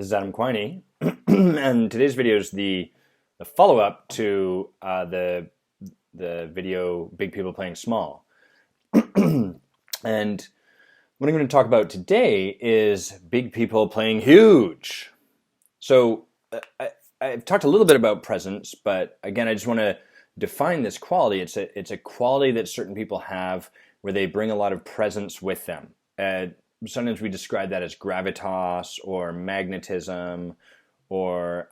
This is Adam Quiney, and today's video is the follow-up to the video "Big People Playing Small." And what I'm going to talk about today is big people playing huge. So I've talked a little bit about presence, but again, I just want to define this quality. It's a quality that certain people have where they bring a lot of presence with them. Sometimes we describe that as gravitas or magnetism, or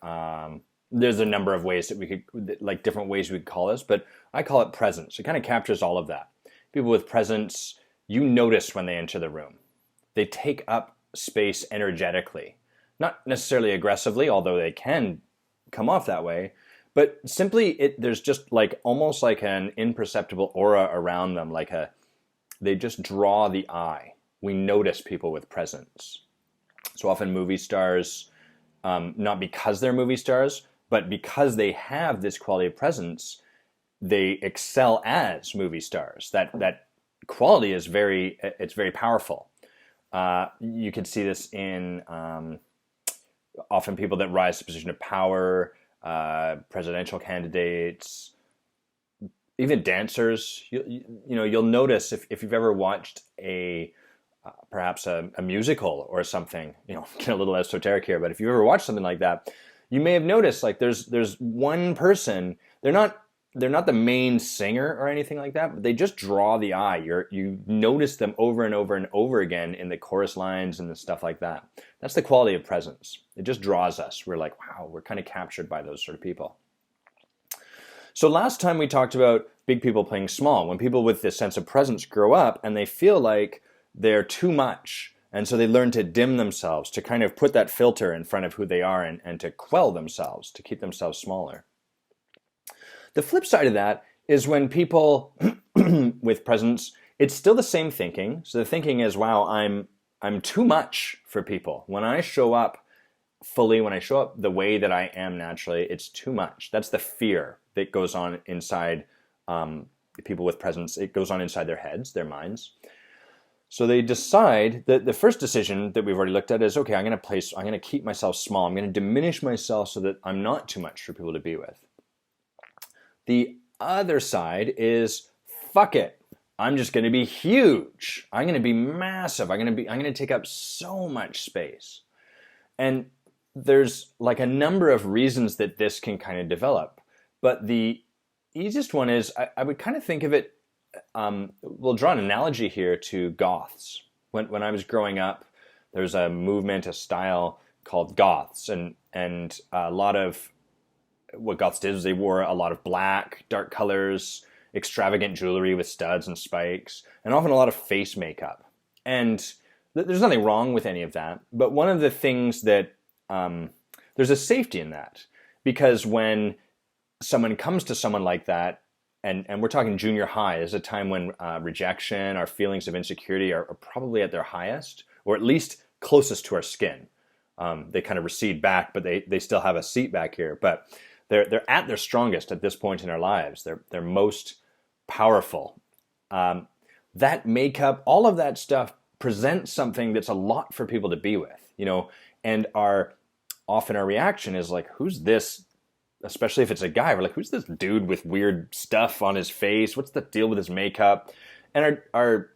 there's a number of ways that we could, like different ways we could call this, but I call it presence. It kind of captures all of that. People with presence, you notice when they enter the room. They take up space energetically, not necessarily aggressively, although they can come off that way, but simply there's just like almost like an imperceptible aura around them, they just draw the eye. We notice people with presence. So often movie stars, not because they're movie stars, but because they have this quality of presence, they excel as movie stars. That quality is very powerful. You can see this in often people that rise to a position of power, presidential candidates, even dancers. You'll notice if you've ever watched perhaps a musical or something, get a little esoteric here, but if you've ever watched something like that, you may have noticed like there's one person, they're not the main singer or anything like that, but they just draw the eye. You notice them over and over and over again in the chorus lines and the stuff like that. That's the quality of presence. It just draws us. We're like, wow, we're kind of captured by those sort of people. So last time we talked about big people playing small, when people with this sense of presence grow up and they feel like they're too much, and so they learn to dim themselves, to kind of put that filter in front of who they are and to quell themselves, to keep themselves smaller. The flip side of that is when people with presence, it's still the same thinking. So the thinking is, wow, I'm too much for people. When I show up fully, when I show up the way that I am naturally, it's too much. That's the fear that goes on inside people with presence. It goes on inside their heads, their minds. So they decide that the first decision that we've already looked at is, okay, I'm going to keep myself small. I'm going to diminish myself so that I'm not too much for people to be with. The other side is, fuck it. I'm just going to be huge. I'm going to be massive. I'm going to take up so much space. And there's like a number of reasons that this can kind of develop. But the easiest one is, I would kind of think of it, we'll draw an analogy here to goths. When I was growing up, there's a movement, a style called goths. And a lot of what goths did was they wore a lot of black, dark colors, extravagant jewelry with studs and spikes, and often a lot of face makeup. And there's nothing wrong with any of that. But one of the things that, there's a safety in that. Because when someone comes to someone like that, and we're talking junior high, is a time when rejection, our feelings of insecurity are probably at their highest, or at least closest to our skin. They kind of recede back, but they still have a seat back here. But they're at their strongest at this point in our lives. They're most powerful. That makeup, all of that stuff presents something that's a lot for people to be with, and often our reaction is like, who's this? Especially if it's a guy, we're like, who's this dude with weird stuff on his face? What's the deal with his makeup? And our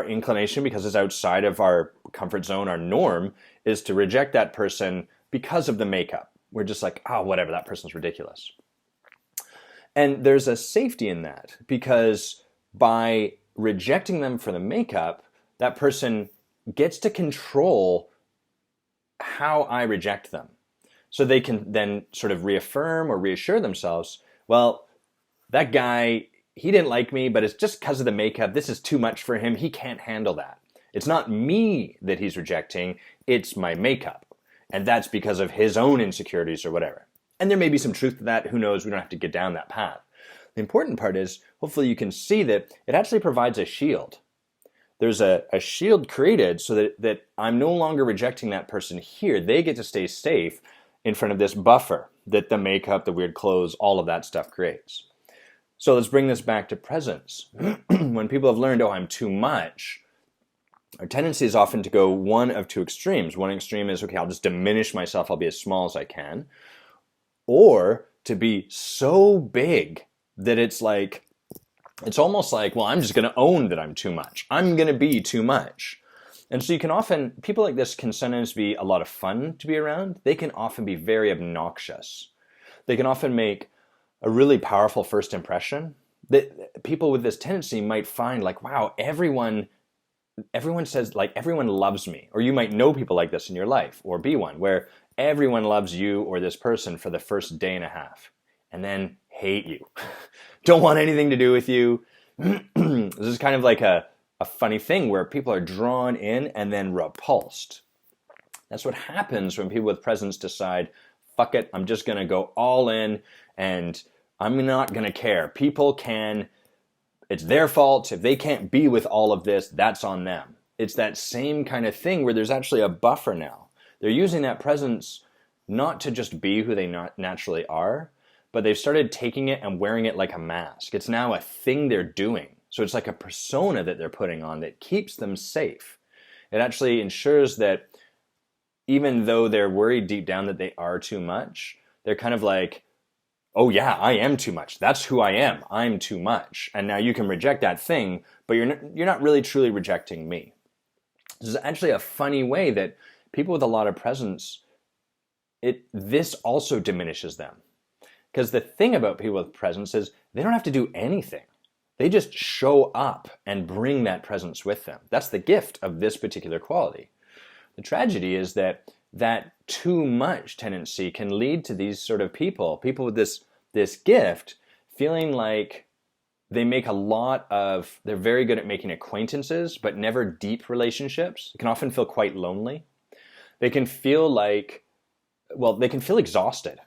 inclination, because it's outside of our comfort zone, our norm, is to reject that person because of the makeup. We're just like, oh, whatever, that person's ridiculous. And there's a safety in that, because by rejecting them for the makeup, that person gets to control how I reject them. So they can then sort of reaffirm or reassure themselves, well, that guy, he didn't like me, but it's just because of the makeup. This is too much for him. He can't handle that. It's not me that he's rejecting. It's my makeup. And that's because of his own insecurities or whatever. And there may be some truth to that. Who knows? We don't have to get down that path. The important part is, hopefully you can see that it actually provides a shield. There's a shield created so that I'm no longer rejecting that person here. They get to stay safe in front of this buffer that the makeup, the weird clothes, all of that stuff creates. So let's bring this back to presence. When people have learned, oh, I'm too much, Our tendency is often to go one of two extremes. One extreme is, okay, I'll just diminish myself, I'll be as small as I can. Or to be so big that it's almost like, well, I'm just going to own that I'm too much. I'm going to be too much. And so people like this can sometimes be a lot of fun to be around. They can often be very obnoxious. They can often make a really powerful first impression that people with this tendency might find like, wow, everyone says, like, everyone loves me. Or you might know people like this in your life, or be one, where everyone loves you or this person for the first day and a half, and then hate you. Don't want anything to do with you. This is kind of like a funny thing where people are drawn in and then repulsed. That's what happens when people with presence decide, fuck it, I'm just going to go all in and I'm not going to care. It's their fault. If they can't be with all of this, that's on them. It's that same kind of thing where there's actually a buffer now. They're using that presence not to just be who they naturally are, but they've started taking it and wearing it like a mask. It's now a thing they're doing. So it's like a persona that they're putting on that keeps them safe. It actually ensures that even though they're worried deep down that they are too much, they're kind of like, oh yeah, I am too much. That's who I am. I'm too much. And now you can reject that thing, but you're not really truly rejecting me. This is actually a funny way that people with a lot of presence, this also diminishes them. Because the thing about people with presence is they don't have to do anything. They just show up and bring that presence with them. That's the gift of this particular quality. The tragedy is that too much tendency can lead to these sort of people with this gift, feeling like they're very good at making acquaintances, but never deep relationships. They can often feel quite lonely. They can feel exhausted,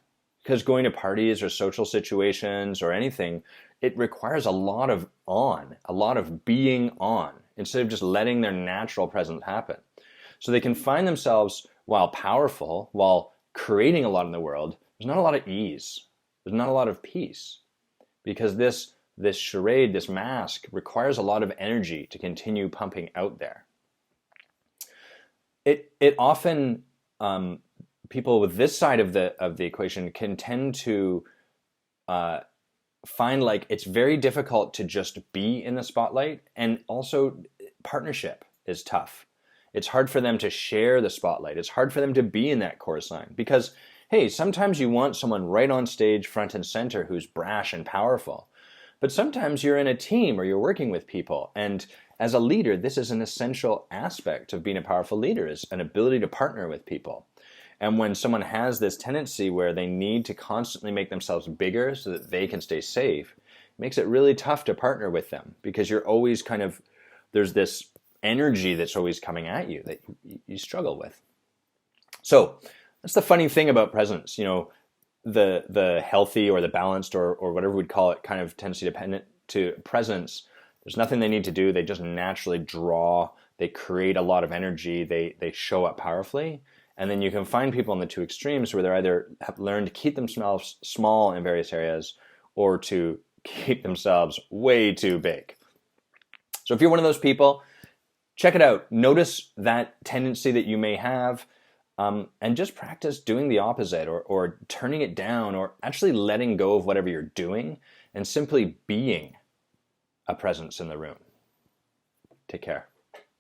because going to parties or social situations or anything, it requires a lot of being on, instead of just letting their natural presence happen. So they can find themselves, while powerful, while creating a lot in the world, there's not a lot of ease. There's not a lot of peace, because this charade, this mask, requires a lot of energy to continue pumping out there. It often, people with this side of the equation can tend to find like it's very difficult to just be in the spotlight, and also partnership is tough. It's hard for them to share the spotlight. It's hard for them to be in that chorus line, because, hey, sometimes you want someone right on stage, front and center, who's brash and powerful. But sometimes you're in a team or you're working with people, and as a leader, this is an essential aspect of being a powerful leader, is an ability to partner with people. And when someone has this tendency where they need to constantly make themselves bigger so that they can stay safe, it makes it really tough to partner with them, because you're always there's this energy that's always coming at you that you struggle with. So that's the funny thing about presence. The healthy or the balanced or whatever we'd call it kind of tendency dependent to presence, there's nothing they need to do. They just naturally draw. They create a lot of energy. They show up powerfully. And then you can find people in the two extremes where they either have learned to keep themselves small in various areas, or to keep themselves way too big. So if you're one of those people, check it out. Notice that tendency that you may have, and just practice doing the opposite, or turning it down, or actually letting go of whatever you're doing and simply being a presence in the room. Take care.